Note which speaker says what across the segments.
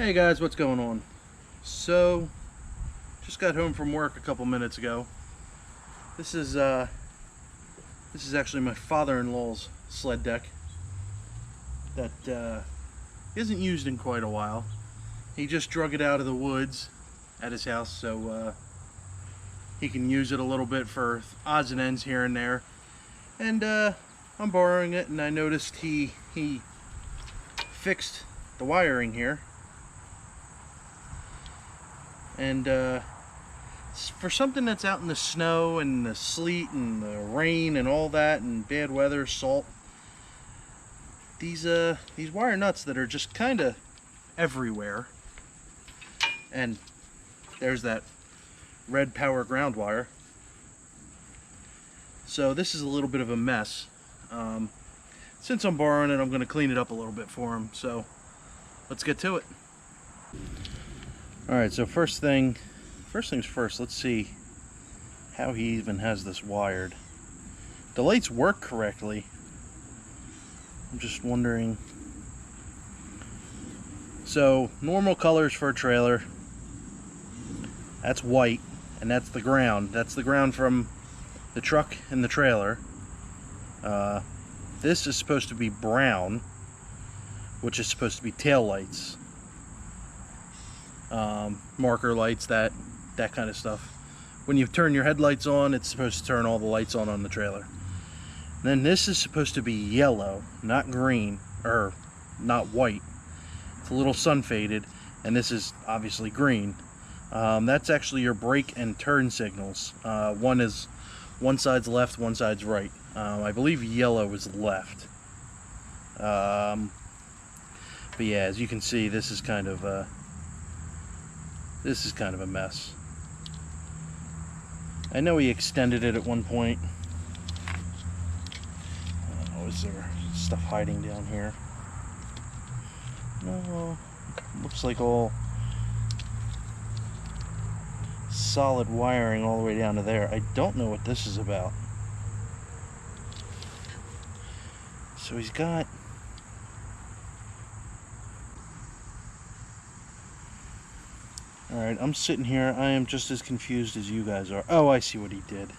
Speaker 1: Hey guys, what's going on? So, just got home from work a couple minutes ago. This is actually my father-in-law's sled deck that isn't used in quite a while. He just drug it out of the woods at his house, so he can use it a little bit for odds and ends here and there. And I'm borrowing it, and I noticed he fixed the wiring here. And for something that's out in the snow and the sleet and the rain and all that and bad weather, salt, these wire nuts that are just kind of everywhere. And there's that red power ground wire. So this is a little bit of a mess. Since I'm borrowing it, I'm going to clean it up a little bit for him. So let's get to it. Alright, so first things first, let's see how he even has this wired. The lights work correctly. I'm just wondering. So, normal colors for a trailer. That's white, and that's the ground. That's the ground from the truck and the trailer. This is supposed to be brown, which is supposed to be tail lights. Marker lights, that kind of stuff. When you turn your headlights on, it's supposed to turn all the lights on the trailer. And then this is supposed to be yellow, not green, or not white. It's a little sun faded, and this is obviously green. That's actually your brake and turn signals. One side's left, one side's right. I believe yellow is left. But yeah, as you can see, this is kind of a mess. I know he extended it at one point. Oh, is there stuff hiding down here? No, looks like all solid wiring all the way down to there. I don't know what this is about. So he's got... Alright, I'm sitting here. I am just as confused as you guys are. Oh, I see what he did.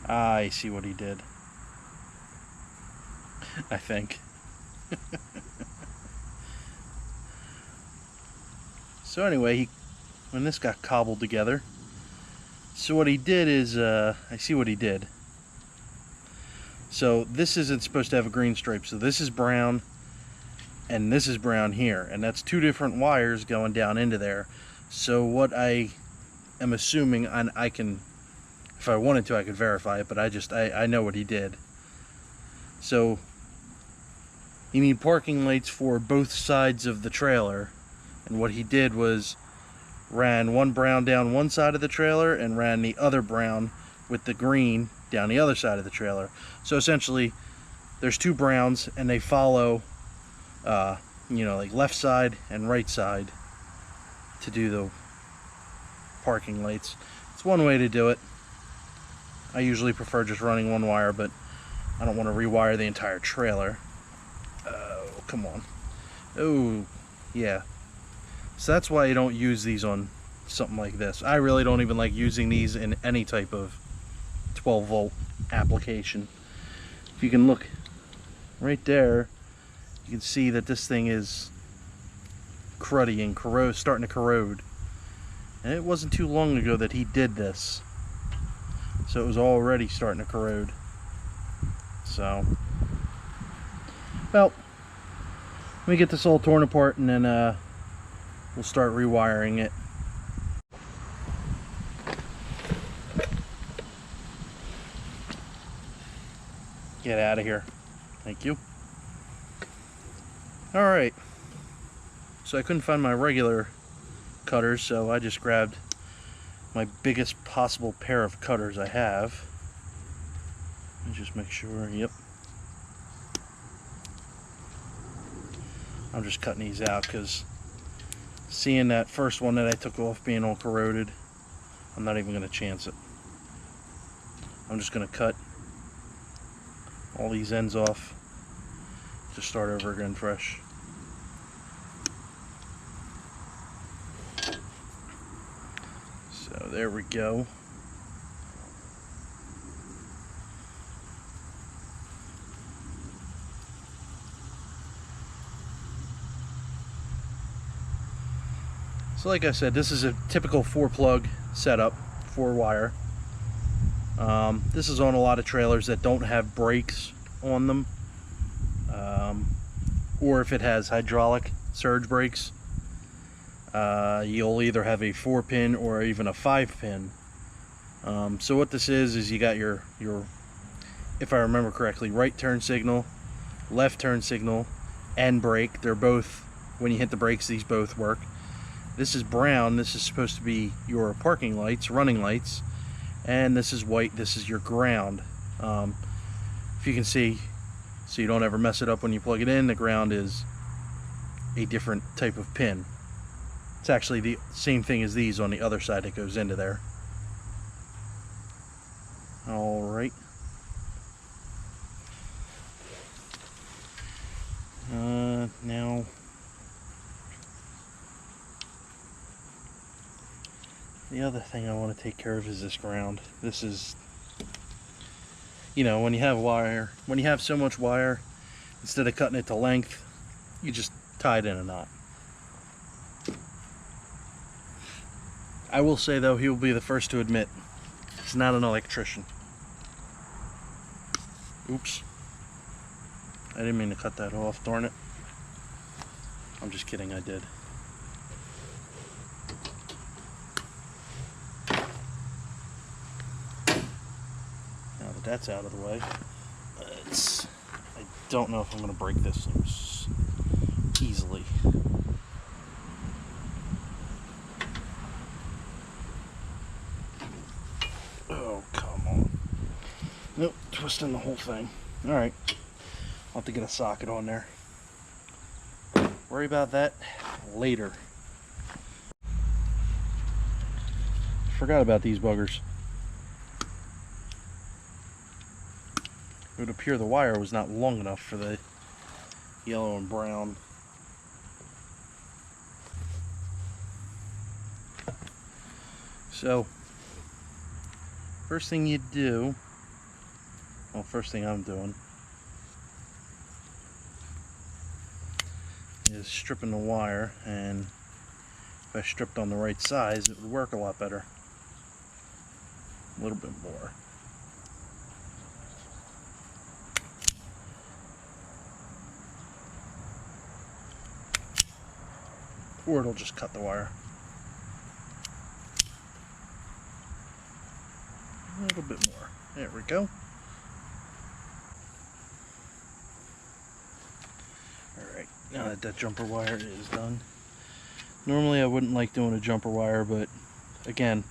Speaker 1: I see what he did. I think. So anyway, when this got cobbled together, so what he did is, I see what he did. So this isn't supposed to have a green stripe. So this is brown. And this is brown here, and that's two different wires going down into there. So what I am assuming, and I can, if I wanted to, I could verify it, but I know what he did. So you need parking lights for both sides of the trailer, and what he did was ran one brown down one side of the trailer and ran the other brown with the green down the other side of the trailer. So essentially there's two browns, and they follow like left side and right side to do the parking lights. It's one way to do it. I usually prefer just running one wire, but I don't want to rewire the entire trailer. Oh, come on. Oh, yeah. So that's why I don't use these on something like this. I really don't even like using these in any type of 12-volt application. If you can look right there, you can see that this thing is cruddy and starting to corrode. And it wasn't too long ago that he did this. So it was already starting to corrode. So, well, let me get this all torn apart, and then we'll start rewiring it. Get out of here. Thank you. Alright, so I couldn't find my regular cutters, so I just grabbed my biggest possible pair of cutters I have. Let me just make sure, yep. I'm just cutting these out because seeing that first one that I took off being all corroded, I'm not even going to chance it. I'm just going to cut all these ends off to start over again fresh. there we go. So like I said, this is a typical 4-plug setup, 4-wire. This is on a lot of trailers that don't have brakes on them, or if it has hydraulic surge brakes, you'll either have a 4-pin or even a 5-pin. So what this is you got your, if I remember correctly, right turn signal, left turn signal, and brake. They're both, when you hit the brakes, these both work. This is brown. This is supposed to be your parking lights, running lights, and this is white. This is your ground. If you can see, so you don't ever mess it up when you plug it in, the ground is a different type of pin. It's actually the same thing as these on the other side that goes into there. All right. Now the other thing I want to take care of is this ground. This is, you know, when you have wire, when you have so much wire, instead of cutting it to length, you just tie it in a knot. I will say though, he will be the first to admit he's not an electrician. Oops. I didn't mean to cut that off, darn it. I'm just kidding, I did. Now that that's out of the way, I don't know if I'm going to break this loose easily. Oh, come on. Nope, twisting the whole thing. Alright, I'll have to get a socket on there. Worry about that later. Forgot about these buggers. It would appear the wire was not long enough for the yellow and brown. So, first thing you do, well, first thing I'm doing is stripping the wire, and if I stripped on the right size, it would work a lot better. A little bit more. Or it'll just cut the wire. A little bit more. There we go. Alright, now that jumper wire is done. Normally I wouldn't like doing a jumper wire, but again,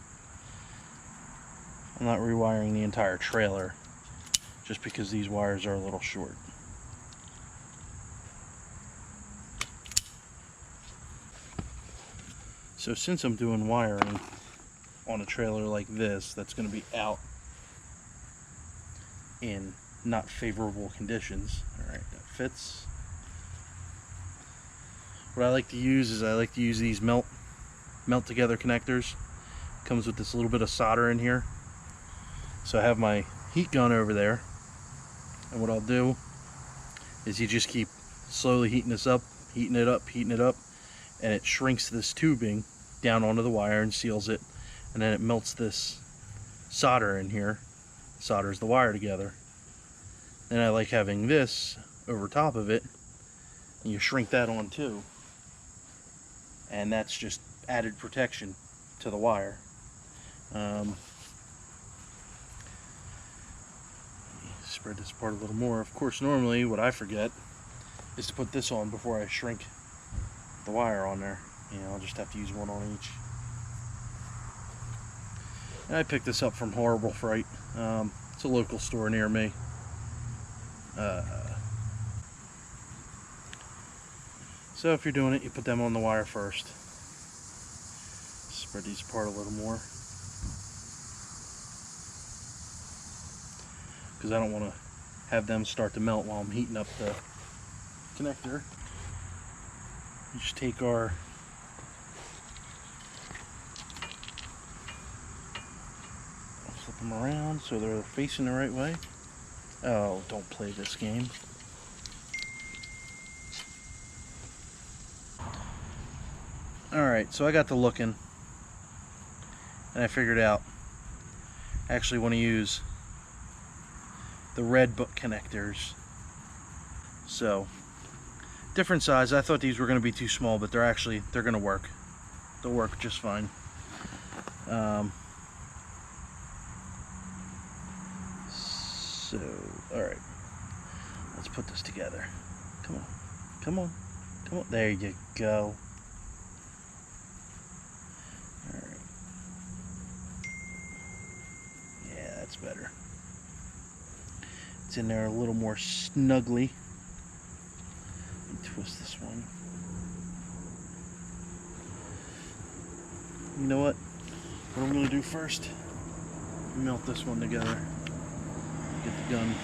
Speaker 1: I'm not rewiring the entire trailer just because these wires are a little short. So since I'm doing wiring on a trailer like this that's going to be out in not favorable conditions, alright, that fits. What I like to use is these melt together connectors. Comes with this little bit of solder in here. So I have my heat gun over there, and what I'll do is you just keep slowly heating this up, heating it up, and it shrinks this tubing down onto the wire and seals it, and then it melts this solder in here, solders the wire together. Then I like having this over top of it, and you shrink that on too, and that's just added protection to the wire. Spread this part a little more. Of course, normally what I forget is to put this on before I shrink the wire on there. You know, I'll just have to use one on each. And I picked this up from Horrible Fright. It's a local store near me. So if you're doing it, you put them on the wire first. Spread these apart a little more, because I don't want to have them start to melt while I'm heating up the connector. You just take our Flip them around so they're facing the right way. Oh, don't play this game. Alright, so I got to looking and I figured out I actually want to use the red book connectors. So, different size. I thought these were going to be too small, but they're going to work. They'll work just fine. So, alright. Let's put this together. Come on. Come on. Come on. There you go. Alright. Yeah, that's better. It's in there a little more snugly. Let me twist this one. You know what? What I'm going to do first, melt this one together. Get the gun.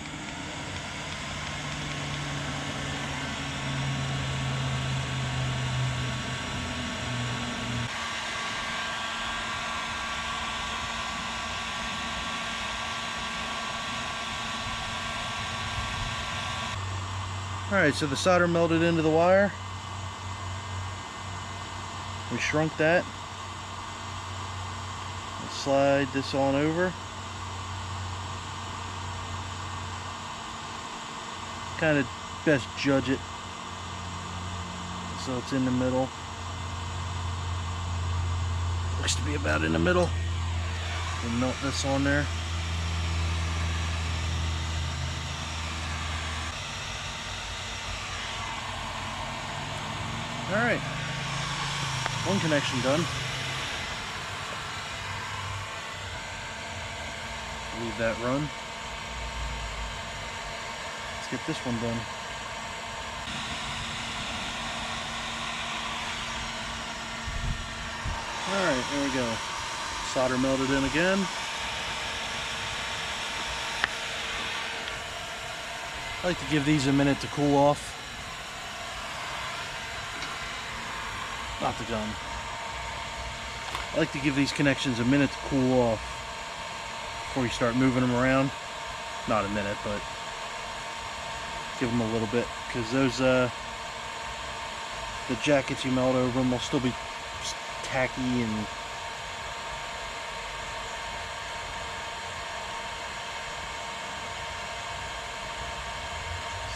Speaker 1: Alright, so the solder melted into the wire. We shrunk that. Let's slide this on over. Kind of best judge it so it's in the middle. Looks to be about in the middle. We'll melt this on there. Alright, one connection done. Leave that run. Let's get this one done. Alright, there we go. Solder melted in again. I like to give these a minute to cool off. Not the gun. I like to give these connections a minute to cool off before you start moving them around. Not a minute, but give them a little bit, because those the jackets you melt over them will still be tacky and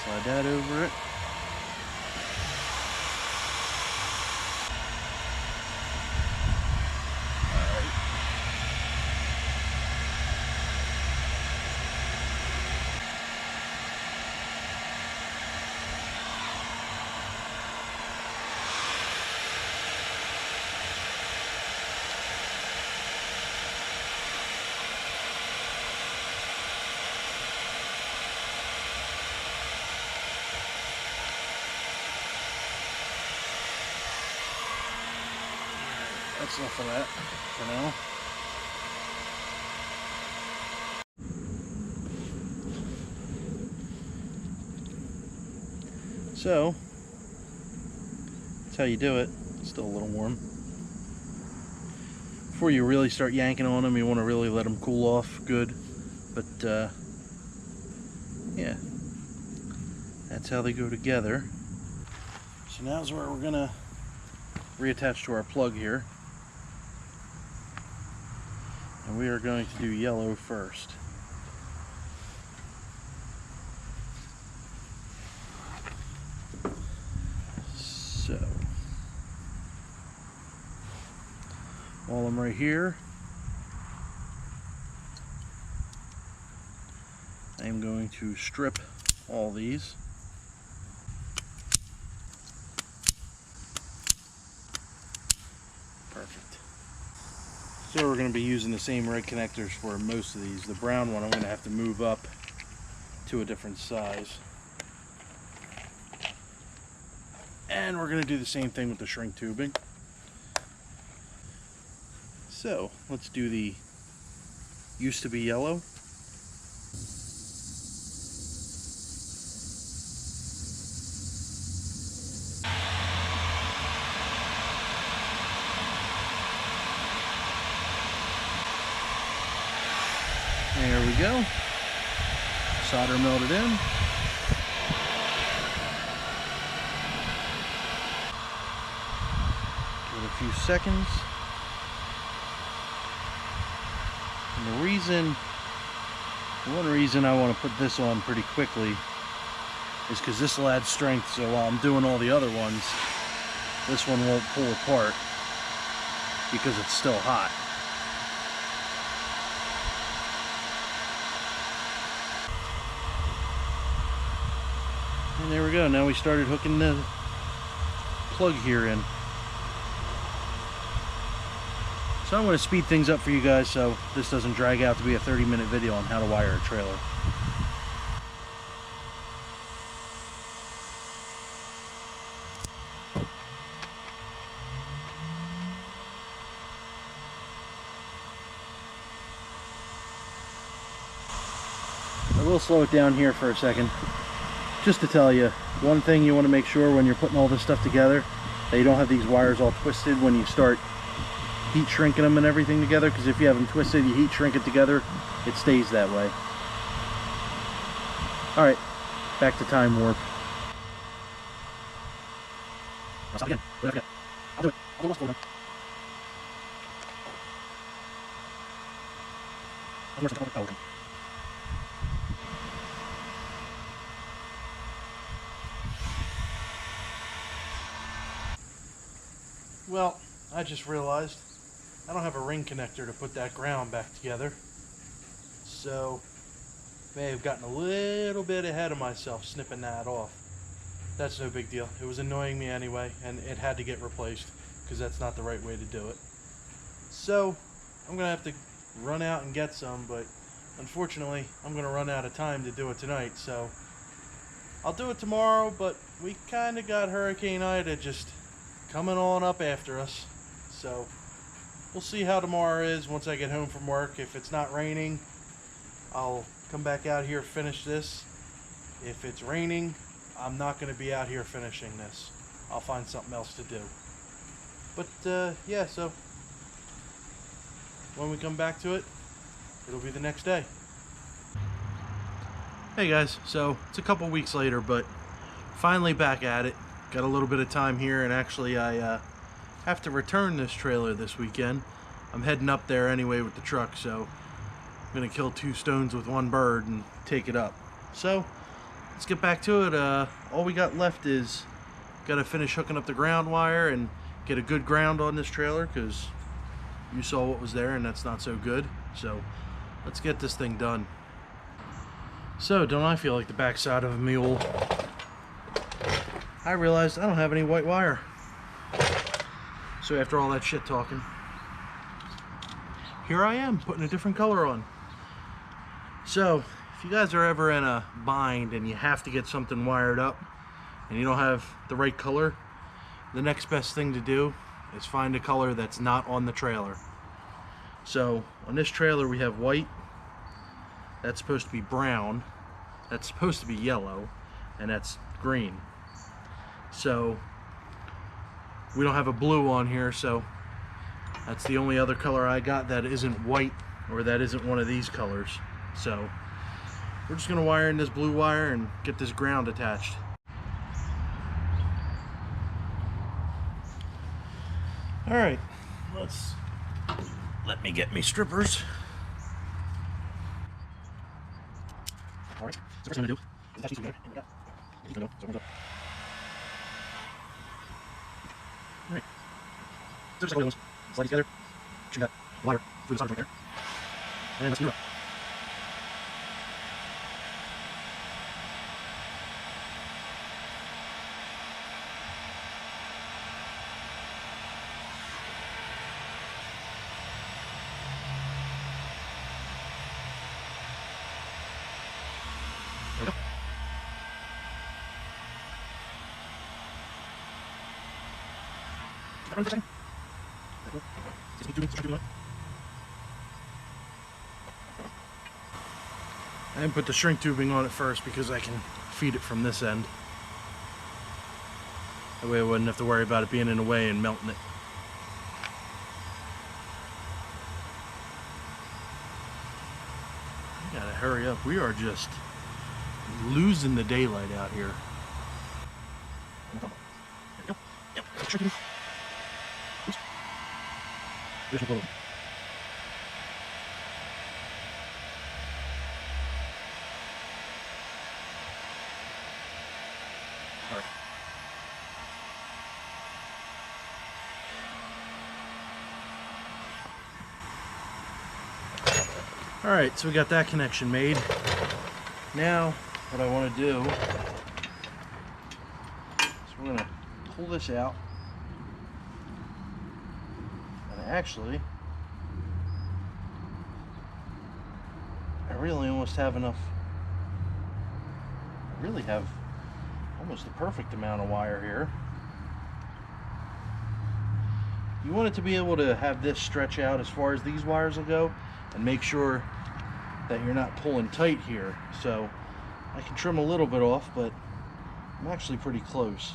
Speaker 1: slide that over it. That's enough of that for now. So, that's how you do it. It's still a little warm. Before you really start yanking on them, you want to really let them cool off good. But, yeah, that's how they go together. So now's where we're going to reattach to our plug here. And we are going to do yellow first. So, while I'm right here, I'm going to strip all these. Perfect. So we're going to be using the same red connectors for most of these. The brown one I'm going to have to move up to a different size. And we're going to do the same thing with the shrink tubing. So let's do the used to be yellow. There we go. Solder melted in. Give it a few seconds. And one reason I want to put this on pretty quickly is because this will add strength, so while I'm doing all the other ones, this one won't pull apart because it's still hot. And there we go. Now we started hooking the plug here in. So I'm going to speed things up for you guys so this doesn't drag out to be a 30-minute video on how to wire a trailer. I will slow it down here for a second, just to tell you, one thing you want to make sure when you're putting all this stuff together, that you don't have these wires all twisted when you start heat shrinking them and everything together, because if you have them twisted, you heat shrink it together, it stays that way. Alright, back to time warp. I'll stop again. I'll do it. I'll do what's going on. Okay. Well, I just realized I don't have a ring connector to put that ground back together, so may have gotten a little bit ahead of myself snipping that off. That's no big deal. It was annoying me anyway, and it had to get replaced because that's not the right way to do it. So I'm gonna have to run out and get some, but unfortunately I'm gonna run out of time to do it tonight, so I'll do it tomorrow. But we kind of got Hurricane Ida just coming on up after us, so we'll see how tomorrow is once I get home from work. If it's not raining, I'll come back out here, finish this. If it's raining, I'm not going to be out here finishing this. I'll find something else to do. But yeah, so when we come back to it, it'll be the next day. Hey guys, so it's a couple weeks later, but finally back at it. Got a little bit of time here, and actually I have to return this trailer this weekend. I'm heading up there anyway with the truck, so I'm gonna kill two stones with one bird and take it up. So let's get back to it. All we got left is gotta finish hooking up the ground wire and get a good ground on this trailer, because you saw what was there and that's not so good. So let's get this thing done. So don't I feel like the backside of a mule? I realized I don't have any white wire. So after all that shit talking, here I am putting a different color on. So if you guys are ever in a bind and you have to get something wired up and you don't have the right color, the next best thing to do is find a color that's not on the trailer. So on this trailer we have white, that's supposed to be brown, that's supposed to be yellow, and that's green. So we don't have a blue on here, so that's the only other color I got that isn't white, or that isn't one of these colors. So we're just gonna wire in this blue wire and get this ground attached. All right, let me get me strippers. All right, so first thing I'm gonna do is attach these together. Alright, so just like all the ones, slide these together, shoot that wire through the solder joint there, and let's do it. There we go. Keep that running for a second. I didn't put the shrink tubing on it first because I can feed it from this end. That way I wouldn't have to worry about it being in the way and melting it. hurry up. We are just losing the daylight out here. All right, so we got that connection made. Now, what I want to do is we're going to pull this out. And actually, I really almost have enough. I really have almost the perfect amount of wire here. You want it to be able to have this stretch out as far as these wires will go, and make sure that you're not pulling tight here. So I can trim a little bit off, but I'm actually pretty close.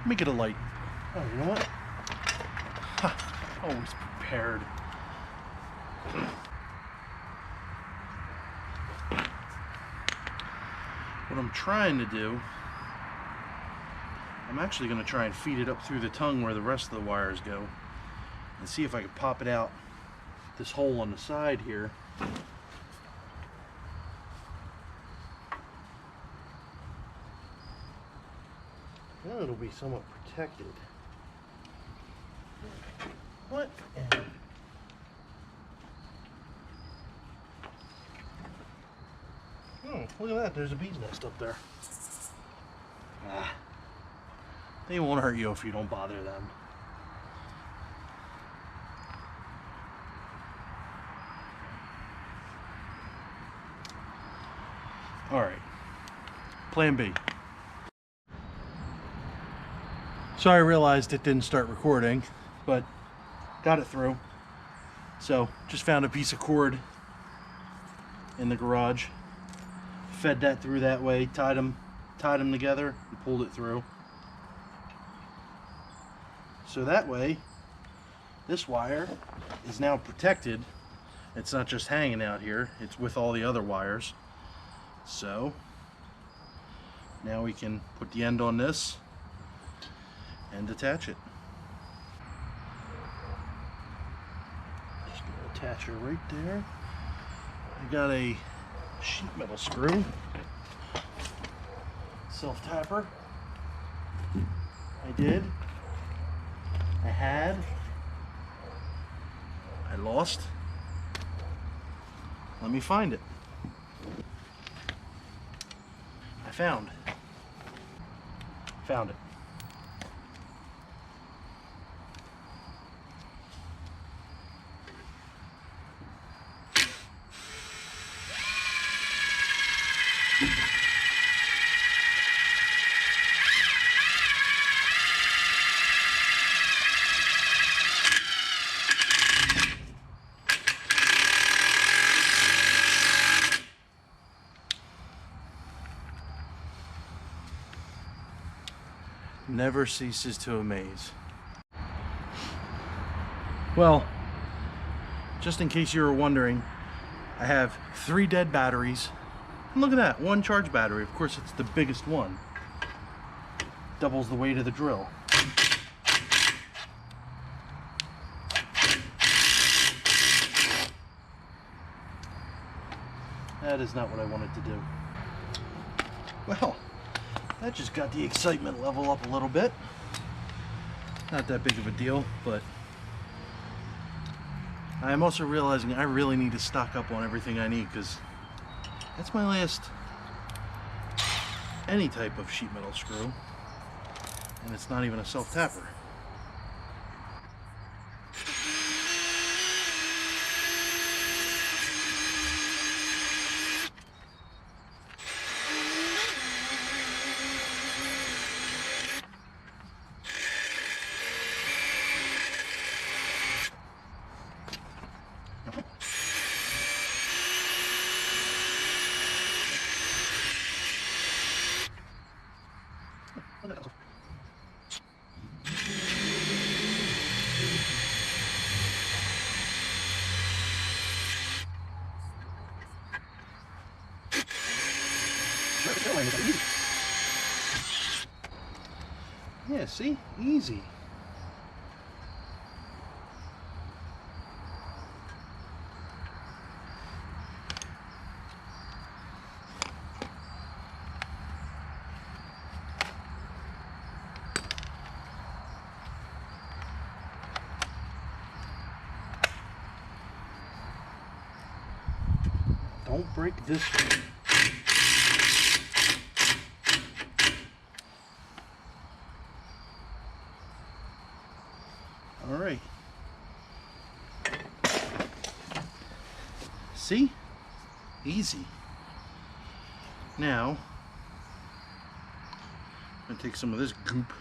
Speaker 1: Let me get a light. Oh, you know what? Ha, always prepared. What I'm trying to do, I'm actually going to try and feed it up through the tongue where the rest of the wires go, and see if I can pop it out this hole on the side here. Now it'll be somewhat protected. What? Oh, look at that. There's a bee's nest up there. Ah. They won't hurt you if you don't bother them. Alright. Plan B. So I realized it didn't start recording, but got it through. So just found a piece of cord in the garage, fed that through that way, tied them together and pulled it through. So that way this wire is now protected. It's not just hanging out here, it's with all the other wires. So now we can put the end on this and attach it. Just gonna attach her right there. I got a sheet metal screw, self-tapper. I did. I had. I lost. Let me find it. I found it. Never ceases to amaze. Well, just in case you were wondering, I have 3 dead batteries. And look at that, 1 charged battery. Of course, it's the biggest one. Doubles the weight of the drill. That is not what I wanted to do. Well, that just got the excitement level up a little bit. Not that big of a deal, but I'm also realizing I really need to stock up on everything I need, because that's my last any type of sheet metal screw, and it's not even a self-tapper. Yeah, see? Easy. Don't break this one. All right. See? Easy. Now, I'm going to take some of this goop,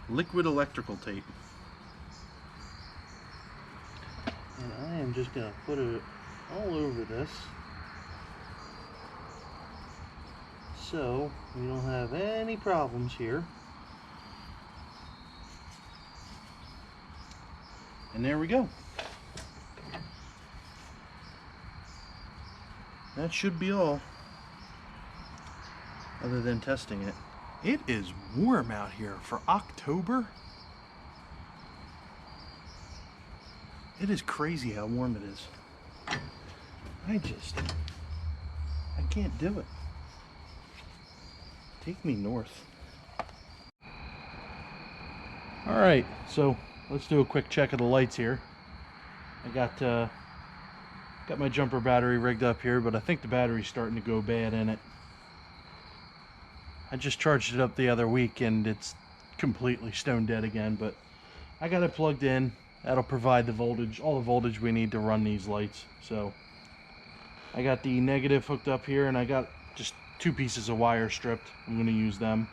Speaker 1: liquid electrical tape, and I am just going to put it all over this so we don't have any problems here. And there we go. That should be all, other than testing it. It is warm out here for October. It is crazy how warm it is. I can't do it. Take me north. All right, so let's do a quick check of the lights here. I got my jumper battery rigged up here, but I think the battery's starting to go bad in it. I just charged it up the other week and it's completely stone dead again, but I got it plugged in. That'll provide the voltage, all the voltage we need to run these lights. So I got the negative hooked up here, and I got just 2 pieces of wire stripped. I'm going to use them.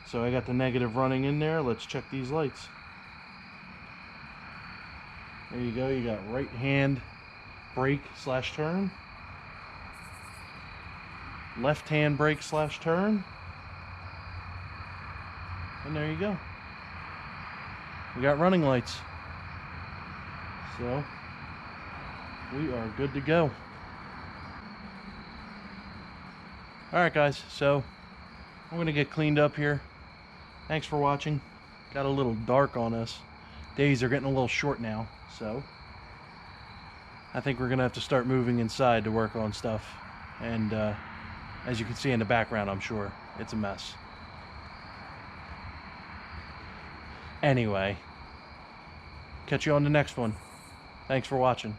Speaker 1: So I got the negative running in there. Let's check these lights. There you go. You got right hand brake / turn, left hand brake / turn, and there you go. We got running lights. So we are good to go. Alright guys, so I'm going to get cleaned up here. Thanks for watching. Got a little dark on us. Days are getting a little short now, so I think we're going to have to start moving inside to work on stuff. And as you can see in the background, I'm sure it's a mess. Anyway, catch you on the next one. Thanks for watching.